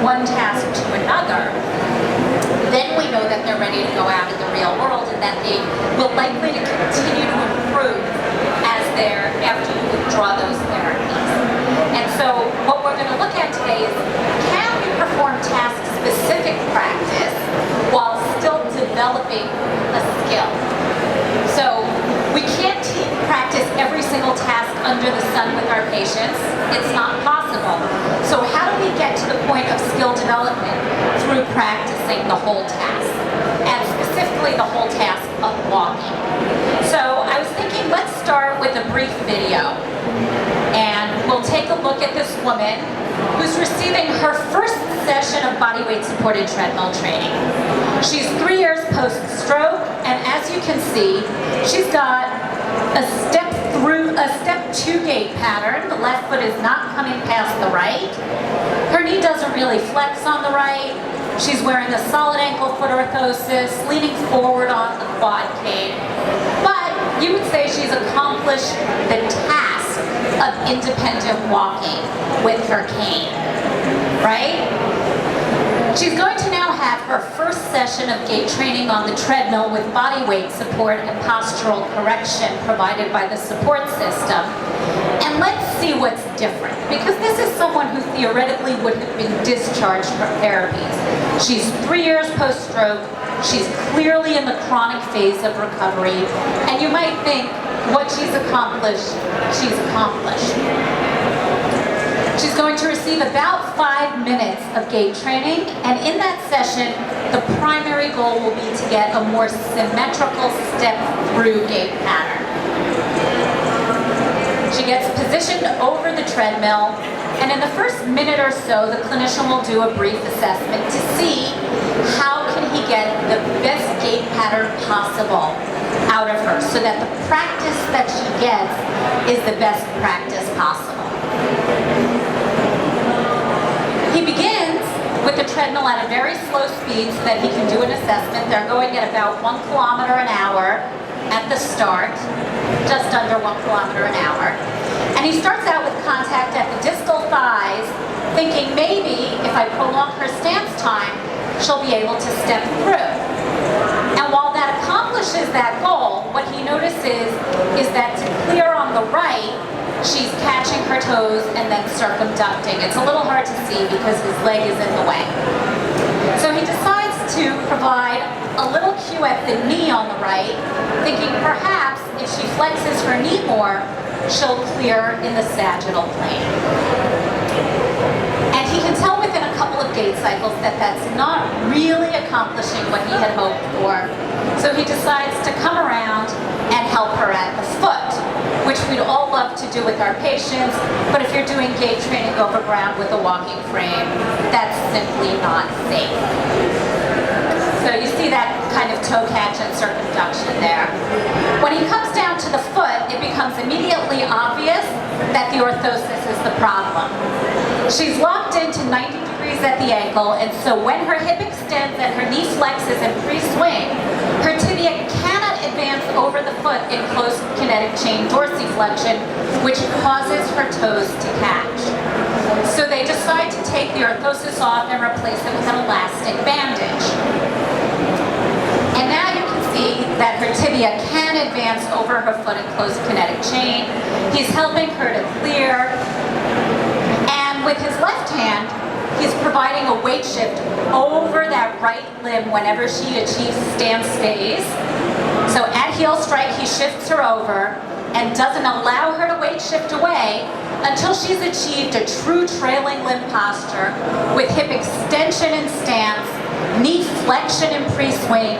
one task to another, then we know that they're ready to go out in the real world and that they will likely to continue to improve after you withdraw those therapies. And so what we're going to look at today is, can we perform task-specific practice while still developing a skill? So we can't practice every single task under the sun with our patients. It's not possible. So how do we get to the point of skill development? Through practicing the whole task, and specifically the whole task of walking. So I was thinking, let's start with a brief video, and we'll take a look at this woman who's receiving her first session of bodyweight supported treadmill training. She's 3 years post-stroke, and as you can see, she's got a step 2 gait pattern. The left foot is not coming past the right. Her knee doesn't really flex on the right. She's wearing a solid ankle foot orthosis, leaning forward on the quad cane. But you would say she's accomplished the task of independent walking with her cane, right? She's going to now have her first session of gait training on the treadmill with body weight support and postural correction provided by the support system. And let's see what's different, because this is someone who theoretically would have been discharged from therapies. She's 3 years post-stroke. She's clearly in the chronic phase of recovery. And you might think, what she's accomplished, she's accomplished. She's going to receive about 5 minutes of gait training, and in that session, the primary goal will be to get a more symmetrical step-through gait pattern. She gets positioned over the treadmill, and in the first minute or so, the clinician will do a brief assessment to see how can he get the best gait pattern possible out of her, so that the practice that she gets is the best practice possible. He begins with the treadmill at a very slow speed so that he can do an assessment. They're going at about 1 kilometer an hour at the start, just under 1 kilometer an hour. And he starts out with contact at the distal thighs, thinking maybe if I prolong her stance time, she'll be able to step through. And while that accomplishes that goal, what he notices is that to clear on the right, she's catching her toes and then circumducting. It's a little hard to see because his leg is in the way. So he decides to provide a little cue at the knee on the right, thinking perhaps if she flexes her knee more, she'll clear in the sagittal plane. And he can tell within a couple of gait cycles that that's not really accomplishing what he had hoped for. So he decides to come around and help her at the foot, which we'd all love to do with our patients, but if you're doing gait training over ground with a walking frame, that's simply not safe. So you see that kind of toe catch and circumduction there. When he comes down to the foot, it becomes immediately obvious that the orthosis is the problem. She's locked into 90 degrees at the ankle, and so when her hip extends and her knee flexes in pre-swing, her tibia cannot advance over the foot in close kinetic chain dorsiflexion, which causes her toes to catch. So they decide to take the orthosis off and replace it with an elastic bandage. And now you can see that her tibia can advance over her foot in close kinetic chain. He's helping her to clear. And with his left hand, he's providing a weight shift over that right limb whenever she achieves stance phase. So at heel strike, he shifts her over and doesn't allow her to weight shift away until she's achieved a true trailing limb posture with hip extension in stance, knee flexion in pre-swing,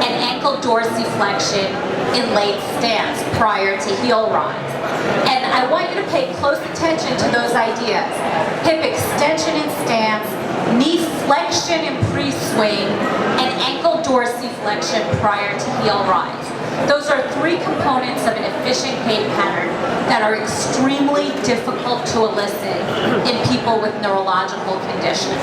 and ankle dorsiflexion in late stance prior to heel rise. And I want you to pay close attention to those ideas. Hip extension in stance, knee flexion in pre-swing, and ankle dorsiflexion prior to heel rise. Those are 3 components of an efficient gait pattern that are extremely difficult to elicit in people with neurological conditions.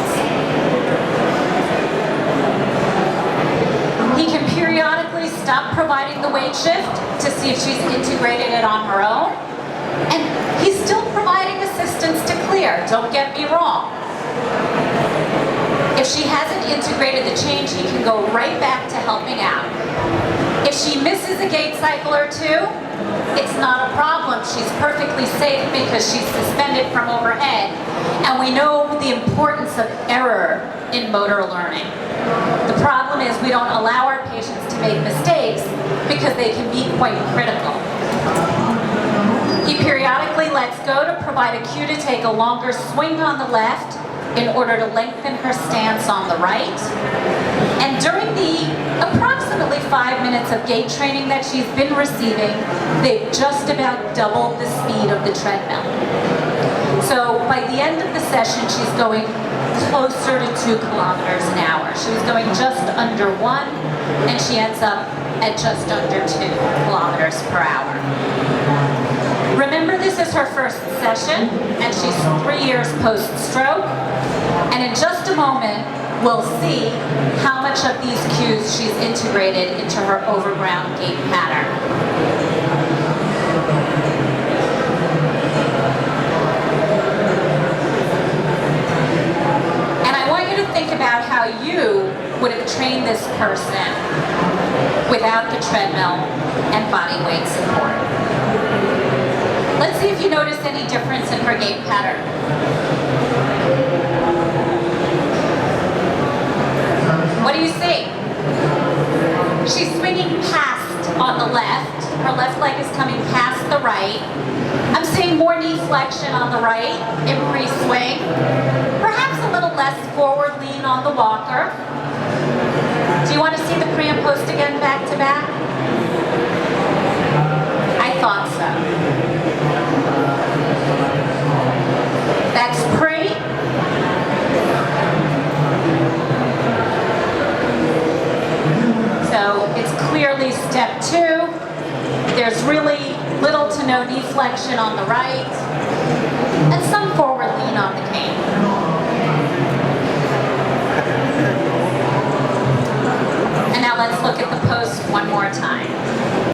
He can periodically stop providing the weight shift to see if she's integrated it on her own. And he's still providing assistance to clear, don't get me wrong. she hasn't integrated the change, he can go right back to helping out. If she misses a gait cycle or two, it's not a problem. She's perfectly safe because she's suspended from overhead, and we know the importance of error in motor learning. The problem is we don't allow our patients to make mistakes because they can be quite critical. He periodically lets go to provide a cue to take a longer swing on the left in order to lengthen her stance on the right. And during the approximately 5 minutes of gait training that she's been receiving, they've just about doubled the speed of the treadmill. So by the end of the session, she's going closer to 2 kilometers an hour. She was going just under 1, and she ends up at just under 2 kilometers per hour. Remember, this is her first session, and she's 3 years post-stroke. And in just a moment, we'll see how much of these cues she's integrated into her overground gait pattern. And I want you to think about how you would have trained this person without the treadmill and body weight support. Let's see if you notice any difference in her gait pattern. What do you see? She's swinging past on the left. Her left leg is coming past the right. I'm seeing more knee flexion on the right in pre-swing. Perhaps a little less forward lean on the walker. Do you want to see the pre and post again back to back? I thought so. That's pre. So it's clearly step 2. There's really little to no knee flexion on the right, and some forward lean on the cane.